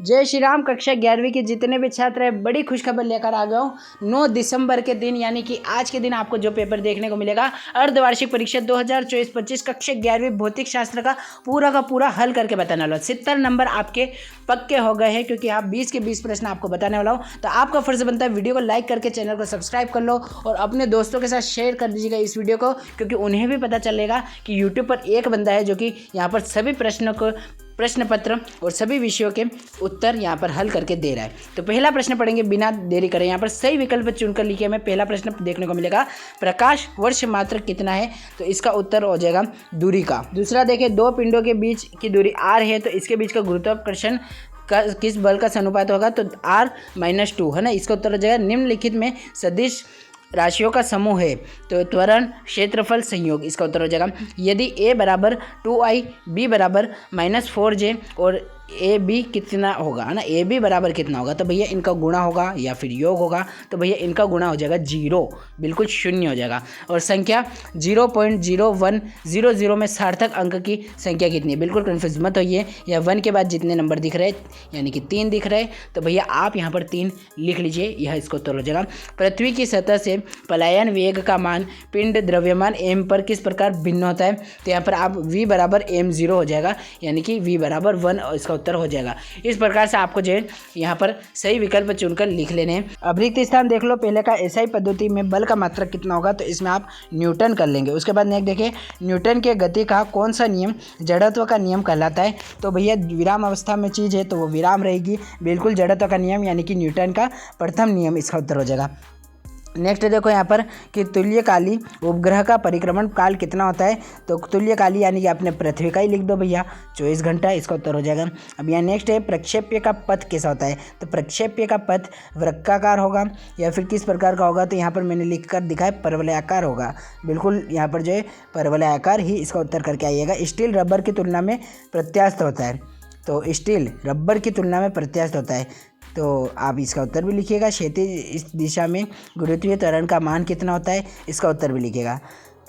जय श्री राम। कक्षा 11वीं के जितने भी छात्र हैं, बड़ी खुशखबर लेकर आ गया हूँ। 9 दिसंबर के दिन यानी कि आज के दिन आपको जो पेपर देखने को मिलेगा, अर्धवार्षिक परीक्षा 2024-25 कक्षा 11वीं भौतिक शास्त्र का पूरा हल करके बताने वाला हूँ। 70 नंबर आपके पक्के हो गए हैं, क्योंकि आप 20 के 20 प्रश्न आपको बताने वाला हूँ। तो आपका फर्ज बनता है वीडियो को लाइक करके चैनल को सब्सक्राइब कर लो और अपने दोस्तों के साथ शेयर कर दीजिएगा इस वीडियो को, क्योंकि उन्हें भी पता चलेगा कि यूट्यूब पर एक बंदा है जो कि यहाँ पर सभी प्रश्न पत्र और सभी विषयों के उत्तर यहाँ पर हल करके दे रहा है। तो पहला प्रश्न पढ़ेंगे बिना देरी करें। यहाँ पर सही विकल्प चुनकर लिखे हमें पहला प्रश्न देखने को मिलेगा, प्रकाश वर्ष मात्र कितना है? तो इसका उत्तर हो जाएगा दूरी का। दूसरा देखें, दो पिंडों के बीच की दूरी r है, तो इसके बीच का गुरुत्वाकर्षण का किस बल का अनुपात होगा? तो r-2 है ना। इसका उत्तर हो जाएगा निम्नलिखित में सदिश राशियों का समूह है, तो त्वरण क्षेत्रफल संयोग। इसका उत्तर हो जाएगा यदि a बराबर 2i, b बराबर -4j और ए बी कितना होगा, है ना। ए बी बराबर कितना होगा? तो भैया इनका गुणा होगा या फिर योग होगा, तो भैया इनका गुणा हो जाएगा 0, बिल्कुल शून्य हो जाएगा। और संख्या 0.0100 में सार्थक अंक की संख्या कितनी है? बिल्कुल कन्फ्यूज मत होइए। या 1 के बाद जितने नंबर दिख रहे हैं यानी कि 3 दिख रहे हैं, तो भैया आप यहाँ पर 3 लिख लीजिए, यह इसका उत्तर हो जाएगा। पृथ्वी की सतह से पलायन वेग का मान पिंड द्रव्यमान m पर किस प्रकार भिन्न होता है? तो यहाँ पर आप v बराबर m0 हो जाएगा, यानी कि v बराबर 1, इसका उत्तर हो जाएगा। इस प्रकार से आपको जो है यहाँ पर सही विकल्प चुनकर लिख लेने हैं। अब रिक्त स्थान देख लो। पहले का एसआई पद्धति में बल का मात्रक कितना होगा? तो इसमें आप न्यूटन कर लेंगे। उसके बाद नेक्स्ट देखिए, न्यूटन के गति का कौन सा नियम जड़त्व का नियम कहलाता है? तो भैया विराम अवस्था में चीज़ है तो वो विराम रहेगी, बिल्कुल जड़त्व का नियम यानी कि न्यूटन का प्रथम नियम इसका उत्तर हो जाएगा। नेक्स्ट देखो यहाँ पर कि तुल्यकाली उपग्रह का परिक्रमण काल कितना होता है? तो तुल्यकाली यानी कि आपने पृथ्वी का ही लिख दो भैया, 24 घंटा, इसका उत्तर हो जाएगा। अब यहाँ नेक्स्ट है, प्रक्षेप्य का पथ कैसा होता है? तो प्रक्षेप्य का पथ वृत्ताकार होगा या फिर किस प्रकार का होगा? तो यहाँ पर मैंने लिख कर दिखा है परवलयाकार होगा, बिल्कुल यहाँ पर जो है परवलयाकार ही इसका उत्तर करके आइएगा। स्टील रबर की तुलना में प्रत्यास्थ होता है, तो स्टील रबर की तुलना में प्रत्यास्थ होता है, तो आप इसका उत्तर भी लिखिएगा। क्षैतिज इस दिशा में गुरुत्वीय त्वरण का मान कितना होता है? इसका उत्तर भी लिखिएगा।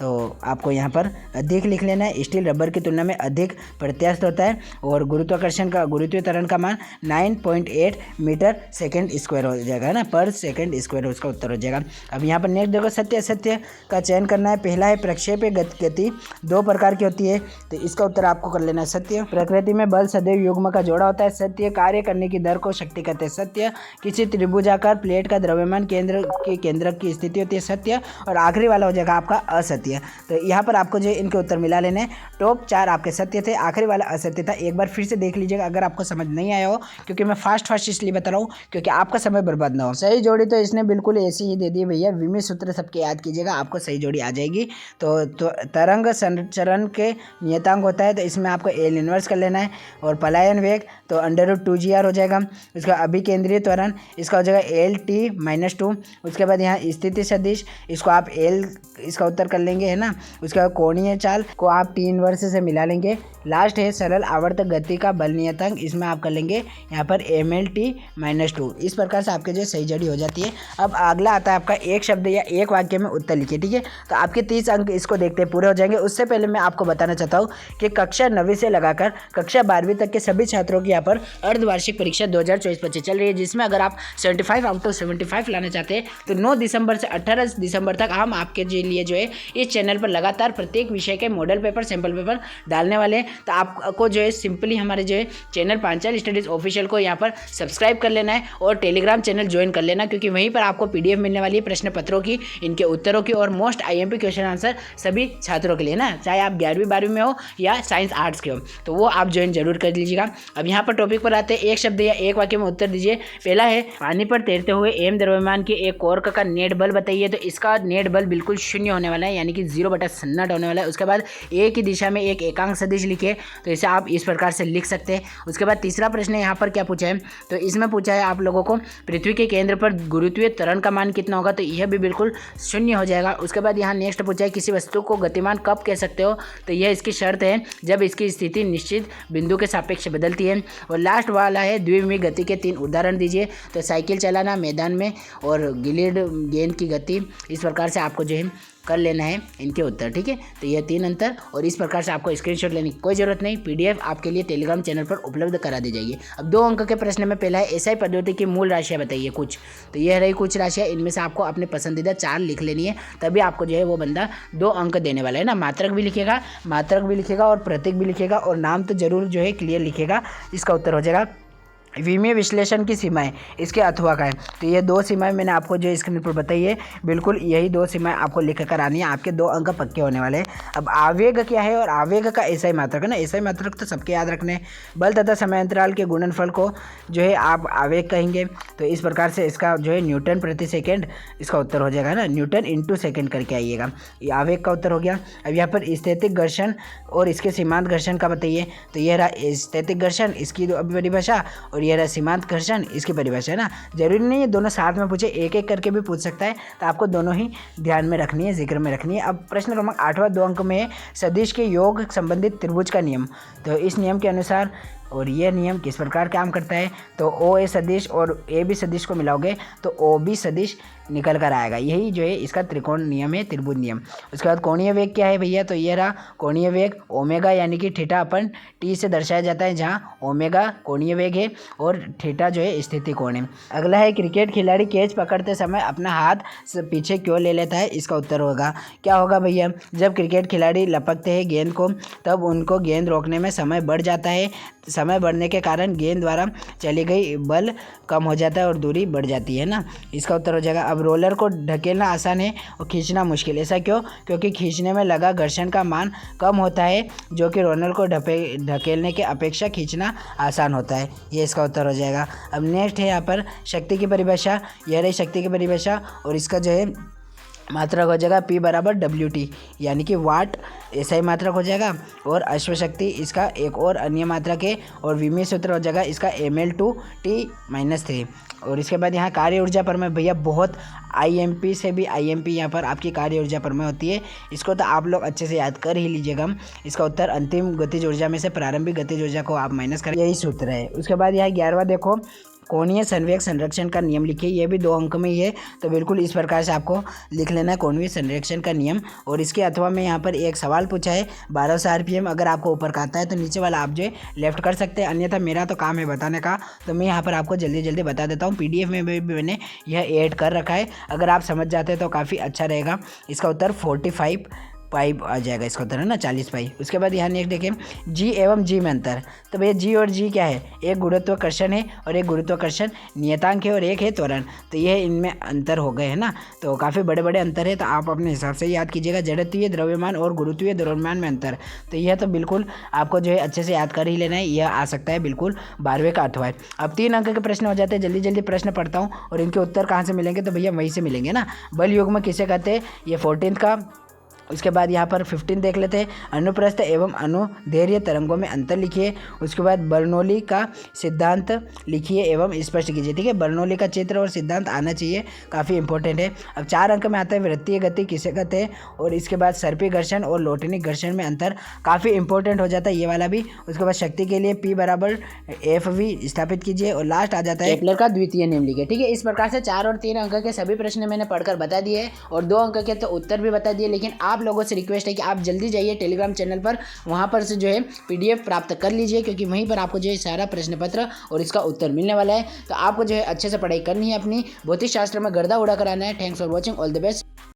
तो आपको यहाँ पर अधिक लिख लेना है, स्टील रबर की तुलना में अधिक प्रत्यास्थ होता है और गुरुत्वीय त्वरण का मान 9.8 मीटर सेकंड स्क्वायर हो जाएगा, है ना, पर सेकंड स्क्वायर उसका उत्तर हो जाएगा। अब यहाँ पर नेक्स्ट देखो, सत्य असत्य का चयन करना है। पहला है प्रक्षेप्य गति 2 प्रकार की होती है, तो इसका उत्तर आपको कर लेना है सत्य। प्रकृति में बल सदैव युग्म का जोड़ा होता है, सत्य। कार्य करने की दर को शक्ति कहते हैं, सत्य। किसी त्रिभुजाकार प्लेट का द्रव्यमान केंद्रक की स्थिति होती है, सत्य। और आखिरी वाला हो जाएगा आपका असत्य। तो यहाँ पर आपको जो इनके उत्तर मिला लेने हैं। टॉप 4 आपके सत्य थे, आखिरी वाला असत्य था। एक बार फिर से देख लीजिएगा अगर आपको समझ नहीं आया हो, क्योंकि मैं फास्ट इसलिए बता रहा हूँ क्योंकि आपका समय बर्बाद ना हो। सही जोड़ी तो इसने बिल्कुल ऐसी ही दे दी भैया, विमी सूत्र सबके याद कीजिएगा, आपको सही जोड़ी आ जाएगी। तो तरंग संचरण के नियतांक होता है, तो इसमें आपको एल इनवर्स कर लेना है। और पलायन वेग तो √2gr हो जाएगा। उसका अभिकेंद्रीय त्वरण इसका हो जाएगा LT-2। उसके बाद यहाँ स्थिति सदिश, इसको आप L इसका उत्तर कर लेंगे, है ना। उसके बाद कोणीय चाल को आप T इनवर्स से मिला लेंगे। लास्ट है सरल आवर्तक गति का बल नियतांक, इसमें आप कर लेंगे यहाँ पर MLT-2। इस प्रकार से आपके जो सही जोड़ी हो जाती है। अब अगला आता है आपका एक शब्द या एक वाक्य में उत्तर लिखिए, ठीक है। तो आपके 30 अंक इसको देखते पूरे हो जाएंगे। उससे पहले मैं आपको बताना चाहता हूँ कि कक्षा 9वीं से लगाकर कक्षा 12वीं तक के सभी छात्रों की यहाँ पर अर्धवार्षिक परीक्षा 2024-25 चल रही है, जिसमें अगर आप 75 आउट ऑफ 75 लाना चाहते हैं तो 9 दिसंबर से 18 दिसंबर तक हम आपके लिए जो है इस चैनल पर लगातार प्रत्येक विषय के मॉडल पेपर, सैंपल पेपर डालने वाले हैं। तो आपको जो है सिंपली हमारे जो है चैनल पांचाल स्टडीज ऑफिशियल को यहाँ पर सब्सक्राइब कर लेना है और टेलीग्राम चैनल ज्वाइन कर लेना, क्योंकि वहीं पर आपको PDF मिलने वाली है प्रश्न पत्रों की, इनके उत्तरों की और मोस्ट IMP क्वेश्चन आंसर सभी छात्रों के लिए ना, चाहे आप 11वीं 12वीं में हो या साइंस आर्ट्स के हो, तो वो आप ज्वाइन जरूर कर लीजिएगा। अब यहाँ पर टॉपिक पर आते हैं, एक शब्द या एक वाक्य में उत्तर दीजिए। पहला है पानी पर तैरते हुए m द्रव्यमान के एक कॉर्क का नेट बल बताइए। तो इसका नेट बल बिल्कुल 0 होने वाला है, यानी कि 0/0 होने वाला है। उसके बाद एक ही दिशा में एक एकांक सदिश लिखे, तो इसे आप इस प्रकार से लिख सकते हैं। उसके बाद तीसरा प्रश्न यहाँ पर क्या पूछा है? तो इसमें पूछा है आप लोगों को पृथ्वी के केंद्र पर गुरुत्वीय त्वरण का मान कितना होगा? तो यह भी बिल्कुल 0 हो जाएगा। उसके बाद यहाँ नेक्स्ट पूछा है किसी वस्तु को गतिमान कब कह सकते हो? तो यह इसकी शर्त है जब इसकी स्थिति निश्चित बिंदु के सापेक्ष बदलती है। और लास्ट वाला है द्विविमीय गति के 3 उदाहरण दीजिए। तो साइकिल चलाना मैदान में और गिलिड गेंद की गति। इस प्रकार से आपको जो है कर लेना है इनके उत्तर, ठीक है। तो यह 3 अंतर, और इस प्रकार से आपको स्क्रीनशॉट लेने की कोई ज़रूरत नहीं, PDF आपके लिए टेलीग्राम चैनल पर उपलब्ध करा दी जाएगी। अब 2 अंक के प्रश्न में पहला है SI पद्धति की मूल राशियाँ बताइए कुछ। तो यह रही कुछ राशियाँ, इनमें से आपको अपने पसंदीदा 4 लिख लेनी है, तभी आपको जो है वो बंदा 2 अंक देने वाला है ना। मात्रक भी लिखेगा और प्रतीक भी लिखेगा, और नाम तो जरूर जो है क्लियर लिखेगा। इसका उत्तर हो जाएगा विमीय विश्लेषण की सीमाएं, इसके अथवा का है। तो ये 2 सीमाएं मैंने आपको जो स्क्रीन पर बताई है, बिल्कुल यही 2 सीमाएं आपको लिख कर आनी है, आपके 2 अंक पक्के होने वाले हैं। अब आवेग क्या है, और आवेग का SI मात्रक है ना। SI मात्रक तो सबके याद रखने, बल तथा समय अंतराल के गुणनफल को जो है आप आवेग कहेंगे। तो इस प्रकार से इसका जो है न्यूटन प्रति सेकेंड इसका उत्तर हो जाएगा ना, न्यूटन इंटू सेकेंड करके आइएगा, ये आवेग का उत्तर हो गया। अब यहाँ पर स्थैतिक घर्षण और इसके सीमांत घर्षण का बताइए। तो यह रहा स्थैतिक घर्षण, इसकी परिभाषा, और यह रहा सीमांत घर्षण, इसकी परिभाषा है ना। जरूरी नहीं है दोनों साथ में पूछे, एक एक करके भी पूछ सकता है, तो आपको दोनों ही ध्यान में रखनी है, जिक्र में रखनी है। अब प्रश्न क्रमांक 8वां 2 अंक में सदिश के योग संबंधित त्रिभुज का नियम। तो इस नियम के अनुसार, और यह नियम किस प्रकार काम करता है, तो OA सदिश और AB सदिश को मिलाओगे तो OB सदिश निकल कर आएगा। यही जो है इसका त्रिकोण नियम है, त्रिभुज नियम। उसके बाद कोणीय वेग क्या है भैया, तो ये रहा कोणीय वेग ओमेगा, यानी कि थीटा अपन T से दर्शाया जाता है, जहाँ ओमेगा कोणीय वेग है और थीटा जो है स्थिति कोण है। अगला है क्रिकेट खिलाड़ी कैच पकड़ते समय अपना हाथ पीछे क्यों ले लेता है, इसका उत्तर होगा क्या होगा भैया, जब क्रिकेट खिलाड़ी लपकते हैं गेंद को, तब उनको गेंद रोकने में समय बढ़ जाता है। समय बढ़ने के कारण गेंद द्वारा चली गई बल कम हो जाता है और दूरी बढ़ जाती है ना। इसका उत्तर हो जाएगा। अब रोलर को ढकेलना आसान है और खींचना मुश्किल, ऐसा क्यों, क्योंकि खींचने में लगा घर्षण का मान कम होता है, जो कि रोलर को ढकेलने के अपेक्षा खींचना आसान होता है। ये इसका उत्तर हो जाएगा। अब नेक्स्ट है यहाँ पर शक्ति की परिभाषा, यह रही शक्ति की परिभाषा, और इसका जो है मात्रक हो जाएगा P बराबर WT, यानी कि वाट SI मात्रक हो जाएगा, और अश्वशक्ति इसका एक और अन्य मात्रक है, और विमीय सूत्र हो जाएगा इसका mL/T-3। और इसके बाद यहाँ कार्य ऊर्जा परमेय भैया, बहुत IMP से भी IMP यहाँ पर आपकी कार्य ऊर्जा परमेय होती है, इसको तो आप लोग अच्छे से याद कर ही लीजिएगा। इसका उत्तर अंतिम गतिज ऊर्जा में से प्रारंभिक गतिज ऊर्जा को आप माइनस करें, यही सूत्र है। उसके बाद यहाँ 11वां देखो, कोणीय संवेग संरक्षण का नियम लिखिए, ये भी 2 अंक में ही है, तो बिल्कुल इस प्रकार से आपको लिख लेना है कोणीय संरक्षण का नियम। और इसके अथवा में यहाँ पर एक सवाल पूछा है 1200 RPM, अगर आपको ऊपर का आता है तो नीचे वाला आप जो है लेफ्ट कर सकते हैं, अन्यथा मेरा तो काम है बताने का, तो मैं यहाँ पर आपको जल्दी जल्दी बता देता हूँ। PDF में भी मैंने यह ऐड कर रखा है, अगर आप समझ जाते हैं तो काफ़ी अच्छा रहेगा। इसका उत्तर 45 पाई आ जाएगा, इसका उत्तर है ना 40 पाई। उसके बाद यहाँ नेक्स्ट देखें G एवं G में अंतर। तो भैया G और G क्या है, एक गुरुत्वाकर्षण है और एक गुरुत्वाकर्षण नियतांक है और एक है त्वरण। तो यह इनमें अंतर हो गए है ना, तो काफ़ी बड़े बड़े अंतर है, तो आप अपने हिसाब से याद कीजिएगा। जड़त्वीय द्रव्यमान और गुरुत्वीय द्रव्यमान में अंतर, तो यह तो बिल्कुल आपको जो है अच्छे से याद कर ही लेना है, यह आ सकता है बिल्कुल 12वें का अथवा है। अब 3 अंक के प्रश्न हो जाते हैं, जल्दी जल्दी प्रश्न पढ़ता हूँ और इनके उत्तर कहाँ से मिलेंगे, तो भैया वहीं से मिलेंगे ना। बल युग्म किसे कहते हैं, ये 14 का। उसके बाद यहाँ पर 15 देख लेते हैं, अनुप्रस्थ एवं अनुदैर्घ्य तरंगों में अंतर लिखिए। उसके बाद बर्नौली का सिद्धांत लिखिए एवं स्पष्ट कीजिए। ठीक है, बर्नौली का चित्र और सिद्धांत आना चाहिए, काफ़ी इंपॉर्टेंट है। अब 4 अंक में आता है वृत्तीय गति किसे कहते हैं, और इसके बाद सर्पी घर्षण और लोटनिक घर्षण में अंतर, काफ़ी इंपॉर्टेंट हो जाता है ये वाला भी। उसके बाद शक्ति के लिए P बराबर FV स्थापित कीजिए, और लास्ट आ जाता है केपलर का द्वितीय नियम लिखिए। ठीक है, इस प्रकार से 4 और 3 अंक के सभी प्रश्न मैंने पढ़कर बता दिए और 2 अंक के तो उत्तर भी बता दिए। लेकिन आप लोगों से रिक्वेस्ट है कि आप जल्दी जाइए टेलीग्राम चैनल पर, वहां पर से जो है PDF प्राप्त कर लीजिए, क्योंकि वहीं पर आपको जो है सारा प्रश्न पत्र और इसका उत्तर मिलने वाला है। तो आपको जो है अच्छे से पढ़ाई करनी है, अपनी भौतिक शास्त्र में गर्दा उड़ा कर आना है। Thanks for watching, all the best.